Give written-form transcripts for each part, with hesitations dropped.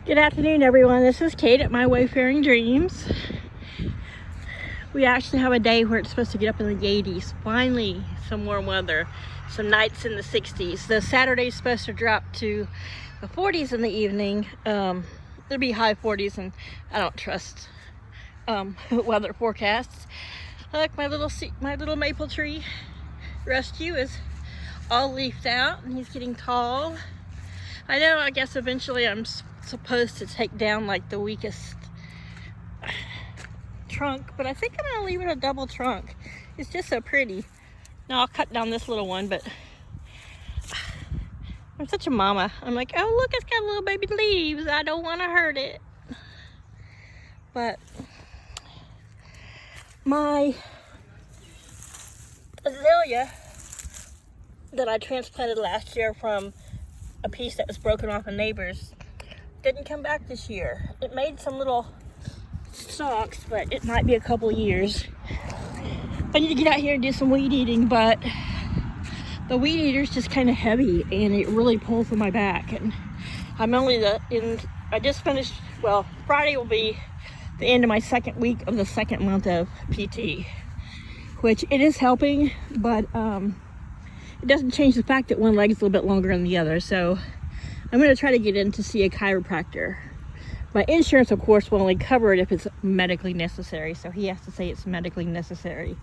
Good afternoon, everyone. This is Kate at My Wayfaring Dreams. We actually have a day where it's supposed to get up in the 80s. Finally, some warm weather. Some nights in the 60s. The Saturday's supposed to drop to the 40s in the evening. There'll be high 40s, and I don't trust weather forecasts. Look, my little maple tree rescue is all leafed out, and he's getting tall. I know, I guess eventually I'm supposed to take down like the weakest trunk, but I think I'm gonna leave it a double trunk. It's just so pretty. Now I'll cut down this little one, but I'm such a mama. I'm like, oh look, it's got little baby leaves. I don't want to hurt it. But my azalea that I transplanted last year from a piece that was broken off a neighbor's didn't come back this year. It made some little stalks, but it might be a couple years. I need to get out here and do some weed eating, but the weed eater's just kind of heavy and it really pulls on my back. And I'm only I just finished, well, Friday will be the end of my second week of the second month of PT, which it is helping, but it doesn't change the fact that one leg's a little bit longer than the other. So I'm going to try to get in to see a chiropractor. My insurance, of course, will only cover it if it's medically necessary, so he has to say it's medically necessary.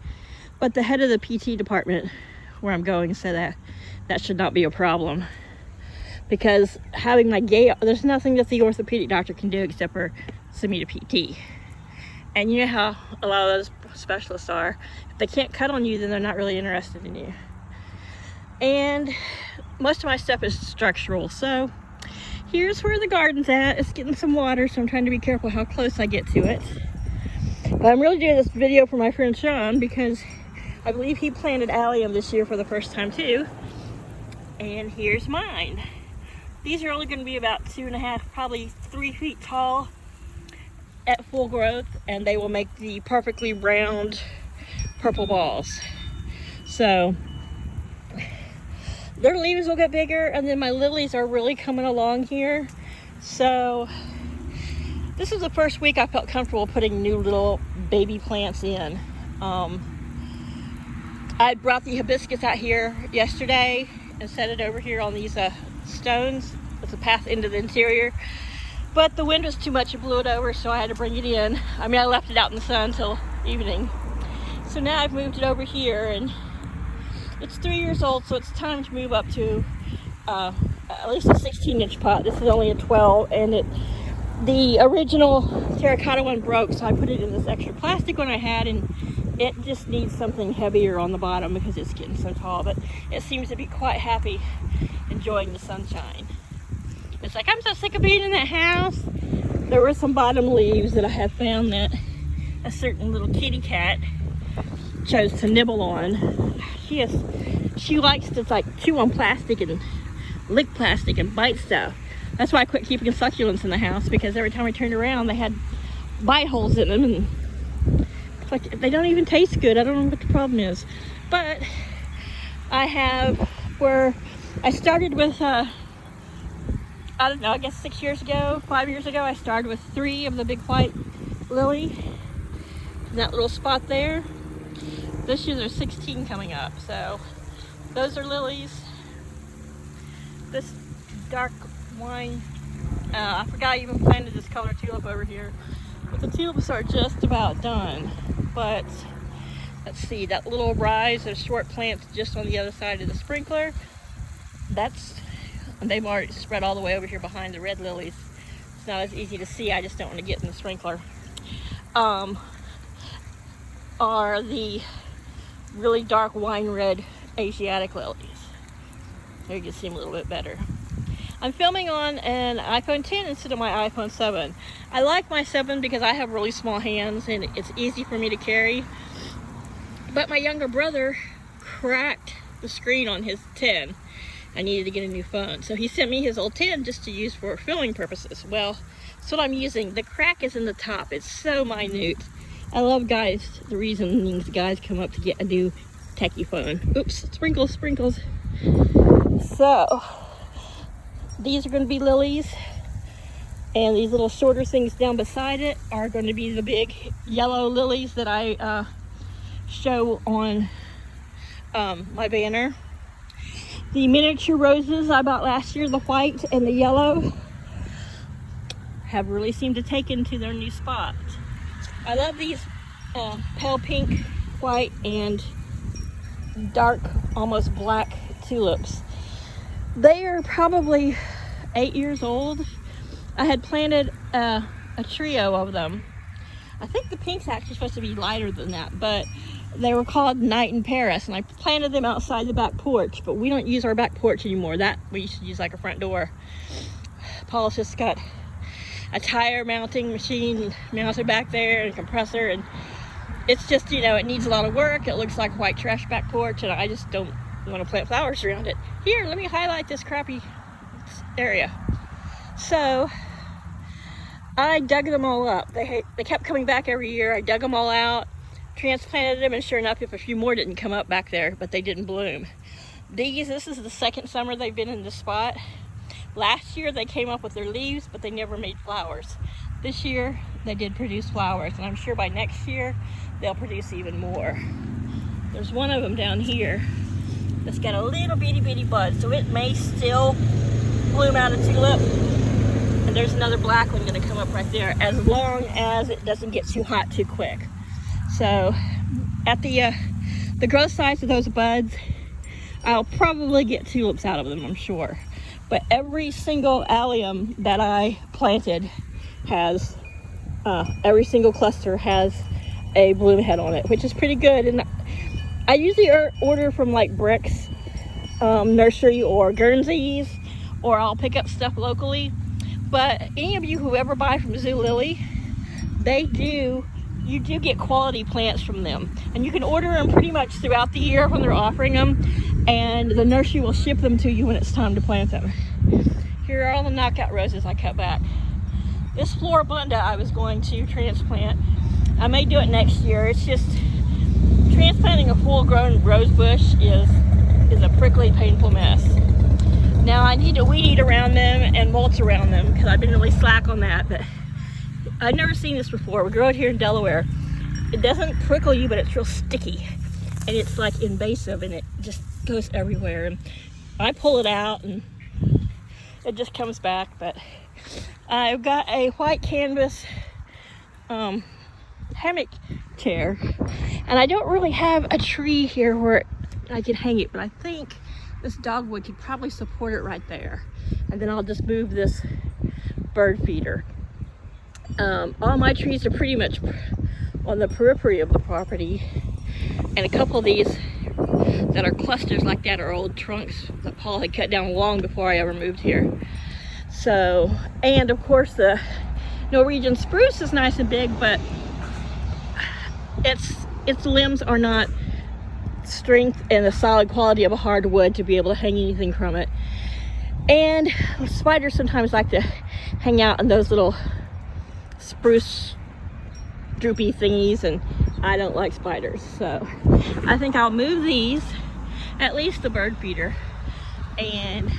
But the head of the PT department where I'm going said that should not be a problem, because having my gait, there's nothing that the orthopedic doctor can do except for send me to PT. And you know how a lot of those specialists are. If they can't cut on you, then they're not really interested in you. And most of my stuff is structural, so here's where the garden's at. It's getting some water, so I'm trying to be careful how close I get to it. But I'm really doing this video for my friend Sean because I believe he planted allium this year for the first time too. And here's mine. These are only going to be about 2.5, probably 3 feet tall at full growth, and they will make the perfectly round purple balls. So their leaves will get bigger, and then my lilies are really coming along here. So this is the first week I felt comfortable putting new little baby plants in. I brought the hibiscus out here yesterday and set it over here on these stones. It's a path into the interior, but the wind was too much, it blew it over, so I had to bring it in. I mean, I left it out in the sun until evening. So now I've moved it over here, and it's 3 years old, so it's time to move up to at least a 16-inch pot. This is only a 12, and the original terracotta one broke, so I put it in this extra plastic one I had, and it just needs something heavier on the bottom because it's getting so tall. But it seems to be quite happy enjoying the sunshine. It's like, I'm so sick of being in that house. There were some bottom leaves that I had found that a certain little kitty cat chose to nibble on. She likes to like chew on plastic and lick plastic and bite stuff. That's why I quit keeping succulents in the house, because every time I turned around they had bite holes in them, and it's like they don't even taste good. I don't know what the problem is. But I have where I started with I don't know, I guess 5 years ago I started with 3 of the big white lily in that little spot there. This year there's 16 coming up, so those are lilies. This dark wine, I forgot I even planted this color tulip over here, but the tulips are just about done. But let's see, that little rise of short plants just on the other side of the sprinkler, they've already spread all the way over here behind the red lilies. It's not as easy to see, I just don't want to get in the sprinkler. Are the really dark wine red Asiatic lilies. There you can see them a little bit better. I'm filming on an iPhone 10 instead of my iPhone 7. I like my 7 because I have really small hands and it's easy for me to carry. But my younger brother cracked the screen on his 10. I needed to get a new phone. So he sent me his old 10 just to use for filming purposes. Well, that's what I'm using. The crack is in the top. It's so minute. I love the reasonings guys come up to get a new techie phone. Oops, sprinkles. So these are going to be lilies. And these little shorter things down beside it are going to be the big yellow lilies that I show on my banner. The miniature roses I bought last year, the white and the yellow, have really seemed to take into their new spot. I love these pale pink, white, and dark, almost black tulips. They are probably 8 years old. I had planted a trio of them. I think the pink's actually supposed to be lighter than that, but they were called Night in Paris, and I planted them outside the back porch, but we don't use our back porch anymore. That we used to use like a front door. Paul's just got a tire mounting machine mounted back there and a compressor, and it's just, you know, it needs a lot of work. It looks like a white trash back porch, and I just don't want to plant flowers around it. Here, let me highlight this crappy area. So I dug them all up. They kept coming back every year. I dug them all out, transplanted them, and sure enough, if a few more didn't come up back there, but they didn't bloom. This is the second summer they've been in this spot. Last year they came up with their leaves, but they never made flowers. This year they did produce flowers, and I'm sure by next year they'll produce even more. There's one of them down here that's got a little bitty bud, so it may still bloom out a tulip. And there's another black one going to come up right there, as long as it doesn't get too hot too quick. So at the growth size of those buds, I'll probably get tulips out of them, I'm sure. But every single allium that I planted has, every single cluster has a bloom head on it, which is pretty good. And I usually order from like Brick's Nursery or Guernsey's, or I'll pick up stuff locally. But any of you who ever buy from Zoo Lily, you do get quality plants from them. And you can order them pretty much throughout the year when they're offering them, and the nursery will ship them to you when it's time to plant them. Here are all the knockout roses I cut back. This Floribunda I was going to transplant. I may do it next year. It's just, transplanting a full-grown rose bush is a prickly, painful mess. Now I need to weed eat around them and mulch around them, because I've been really slack on that, but I've never seen this before. We grow it here in Delaware. It doesn't prickle you, but it's real sticky, and it's like invasive, and it just goes everywhere. And I pull it out and it just comes back. But I've got a white canvas hammock chair, and I don't really have a tree here where I can hang it, but I think this dogwood could probably support it right there. And then I'll just move this bird feeder. All my trees are pretty much on the periphery of the property, and a couple of these that are clusters like that are old trunks that Paul had cut down long before I ever moved here. So, and of course the Norwegian spruce is nice and big, but its limbs are not strength and the solid quality of a hardwood to be able to hang anything from it. And spiders sometimes like to hang out in those little spruce droopy thingies, and I don't like spiders. So I think I'll move these, at least the bird feeder, and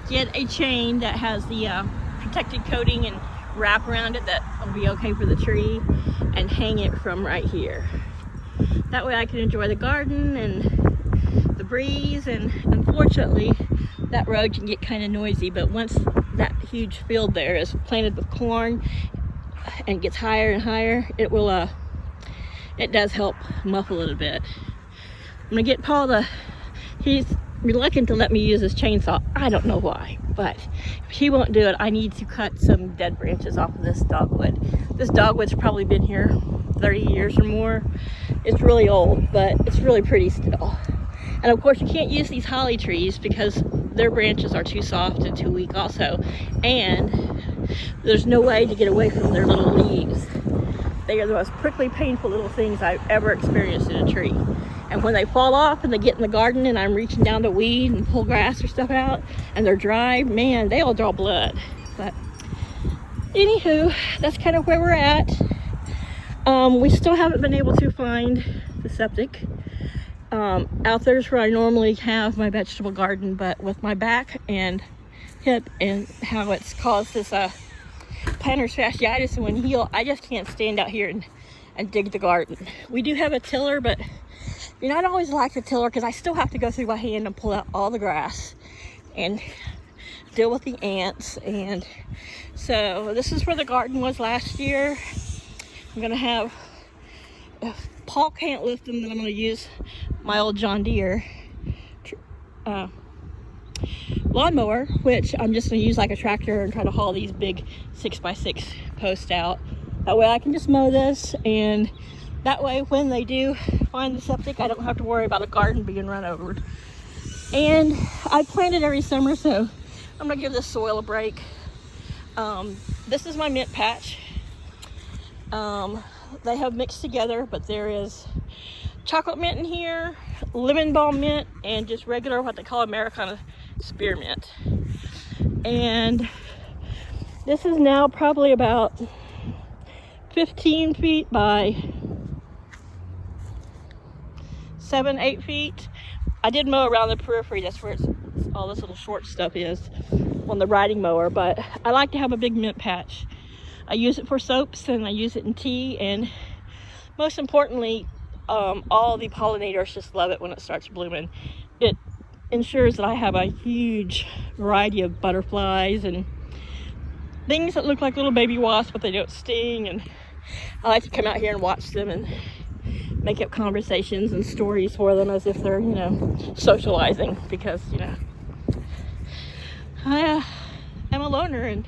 get a chain that has the protected coating and wrap around it that will be okay for the tree, and hang it from right here. That way I can enjoy the garden and the breeze. And unfortunately that road can get kind of noisy, but once that huge field there is planted with corn and gets higher and higher, it will it does help muffle it a bit. I'm gonna get Paul he's reluctant to let me use his chainsaw. I don't know why, but if he won't do it, I need to cut some dead branches off of this dogwood. This dogwood's probably been here 30 years or more. It's really old, but it's really pretty still. And of course you can't use these holly trees because their branches are too soft and too weak also, and there's no way to get away from their little leaves. They are the most prickly, painful little things I've ever experienced in a tree. And when they fall off and they get in the garden and I'm reaching down to weed and pull grass or stuff out and they're dry, man, they all draw blood. But anywho, that's kind of where we're at. We still haven't been able to find the septic. Out there's where I normally have my vegetable garden, but with my back and hip and how it's caused this plantar fasciitis and wouldn't heal. I just can't stand out here and dig the garden. We do have a tiller, but you know, I don't always like the tiller because I still have to go through my hand and pull out all the grass and deal with the ants. And so this is where the garden was last year. I'm gonna have, if Paul can't lift them, then I'm gonna use my old John Deere lawnmower, which I'm just gonna use like a tractor and try to haul these big 6x6 posts out. That way I can just mow this, and that way when they do find the septic, I don't have to worry about a garden being run over. And I plant it every summer, so I'm gonna give this soil a break. This is my mint patch. They have mixed together, but there is chocolate mint in here, lemon balm mint, and just regular what they call Americana spearmint. And this is now probably about 15 feet by 7-8 feet. I did mow around the periphery. That's where all this little short stuff is on the riding mower, but I like to have a big mint patch. I use it for soaps and I use it in tea, and most importantly, all the pollinators just love it when it starts blooming. It ensures that I have a huge variety of butterflies and things that look like little baby wasps, but they don't sting. And I like to come out here and watch them and make up conversations and stories for them as if they're, you know, socializing, because, you know, I am a loner, and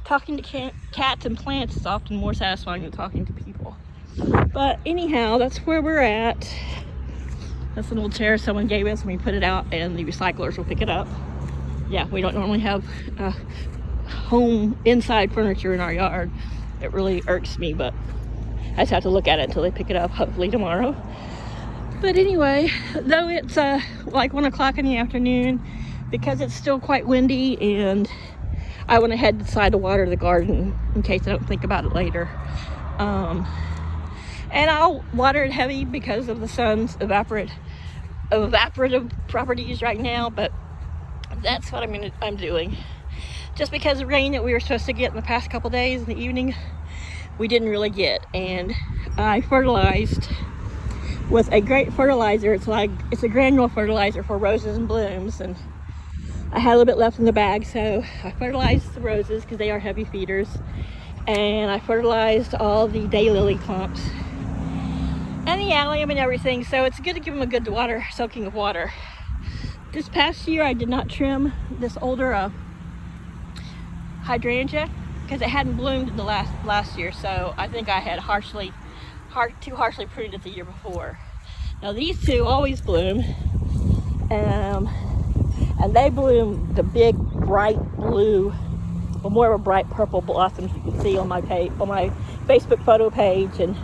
talking to cats and plants is often more satisfying than talking to people. But anyhow, that's where we're at. That's an old chair someone gave us, and we put it out and the recyclers will pick it up. Yeah, we don't normally have home inside furniture in our yard. It really irks me, but I just have to look at it until they pick it up, hopefully tomorrow. But anyway, though it's like 1 o'clock in the afternoon, because it's still quite windy, and I went ahead and decided to water the garden in case I don't think about it later. And I'll water it heavy because of the sun's evaporative properties right now, but that's what I'm doing. Just because the rain that we were supposed to get in the past couple days in the evening, we didn't really get. And I fertilized with a great fertilizer. It's a granule fertilizer for roses and blooms, and I had a little bit left in the bag, so I fertilized the roses because they are heavy feeders, and I fertilized all the daylily clumps and the allium and everything. So it's good to give them a good soaking of water. This past year I did not trim this older hydrangea because it hadn't bloomed in the last year, so I think I had too harshly pruned it the year before. Now these two always bloom, and they bloom the big bright blue, or more of a bright purple blossoms you can see on my Facebook photo page, and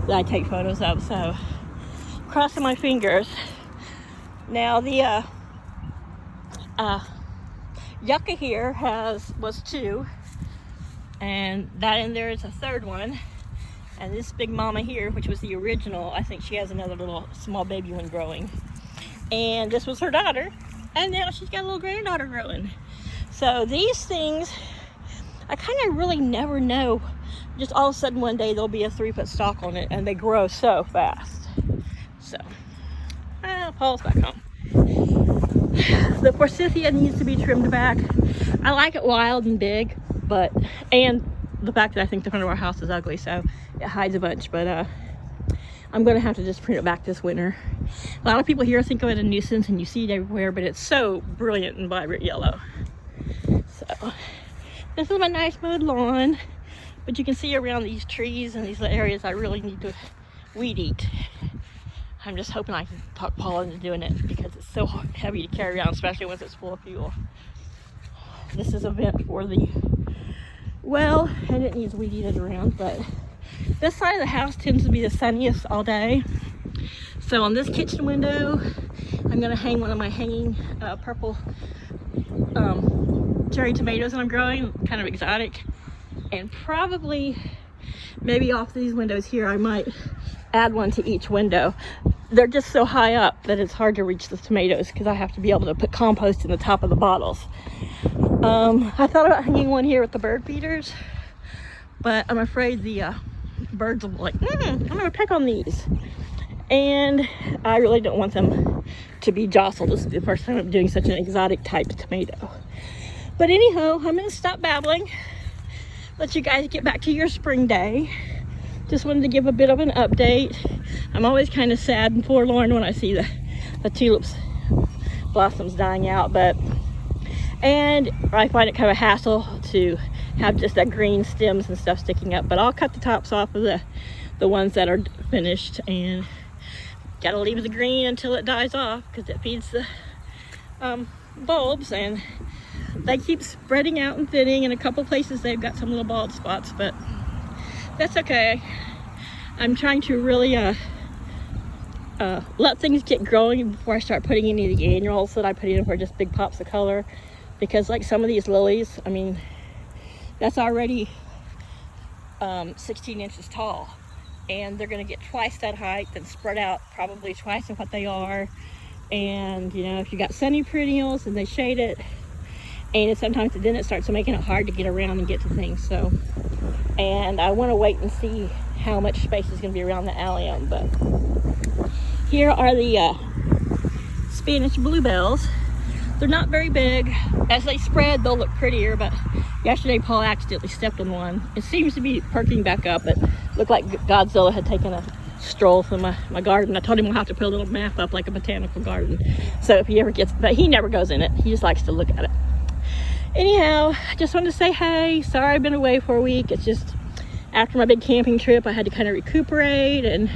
that I take photos of. So crossing my fingers. Now the yucca here was 2, and that in there is a 3rd one. And this big mama here, which was the original, I think she has another little small baby one growing. And this was her daughter, and now she's got a little granddaughter growing. So these things, I kind of really never know. Just all of a sudden one day there'll be a 3-foot stalk on it, and they grow so fast. So, Paul's back home. The forsythia needs to be trimmed back. I like it wild and big, and the fact that I think the front of our house is ugly, so it hides a bunch, but I'm going to have to just prune it back this winter. A lot of people here think of it a nuisance, and you see it everywhere, but it's so brilliant and vibrant yellow. So this is my nice mowed lawn, but you can see around these trees and these areas I really need to weed eat. I'm just hoping I can talk Paul into doing it because it's so heavy to carry around, especially once it's full of fuel. This is a vent for the well, and it needs weed eated around, but this side of the house tends to be the sunniest all day. So on this kitchen window, I'm going to hang one of my hanging purple cherry tomatoes that I'm growing, kind of exotic. And probably, maybe off these windows here, I might add one to each window. They're just so high up that it's hard to reach the tomatoes because I have to be able to put compost in the top of the bottles. I thought about hanging one here with the bird feeders, but I'm afraid the birds will be like, I'm gonna peck on these. And I really don't want them to be jostled. This is the first time I'm doing such an exotic type tomato. But anyhow, I'm gonna stop babbling, let you guys get back to your spring day. Just wanted to give a bit of an update. I'm always kind of sad and forlorn when I see the tulips blossoms dying out, and I find it kind of a hassle to have just that green stems and stuff sticking up. But I'll cut the tops off of the ones that are finished, and gotta leave the green until it dies off because it feeds the bulbs, and they keep spreading out and thinning. In a couple places they've got some little bald spots, but that's okay. I'm trying to really let things get growing before I start putting any of the annuals that I put in for just big pops of color, because like some of these lilies, I mean, that's already 16 inches tall, and they're going to get twice that height and spread out probably twice of what they are. And you know, if you got sunny perennials and they shade it, and sometimes then it starts making it hard to get around and get to things. So, and I want to wait and see how much space is going to be around the allium. But here are the Spanish bluebells. They're not very big. As they spread, they'll look prettier, but yesterday Paul accidentally stepped on one. It seems to be perking back up. It looked like Godzilla had taken a stroll through my garden. I told him we'll have to put a little map up like a botanical garden. So if he ever gets, but he never goes in it. He just likes to look at it. Anyhow, I just wanted to say hey. Sorry I've been away for a week. It's just after my big camping trip, I had to kind of recuperate, and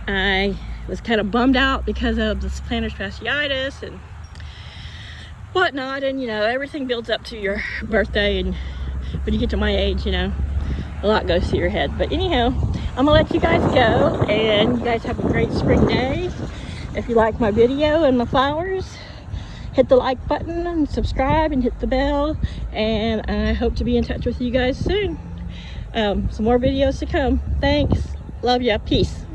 I was kind of bummed out because of this plantar fasciitis and whatnot. And you know, everything builds up to your birthday, and when you get to my age, you know, a lot goes through your head. But anyhow, I'm gonna let you guys go, and you guys have a great spring day. If you like my video and my flowers, hit the like button and subscribe and hit the bell, and I hope to be in touch with you guys soon. Some more videos to come. Thanks. Love ya. Peace.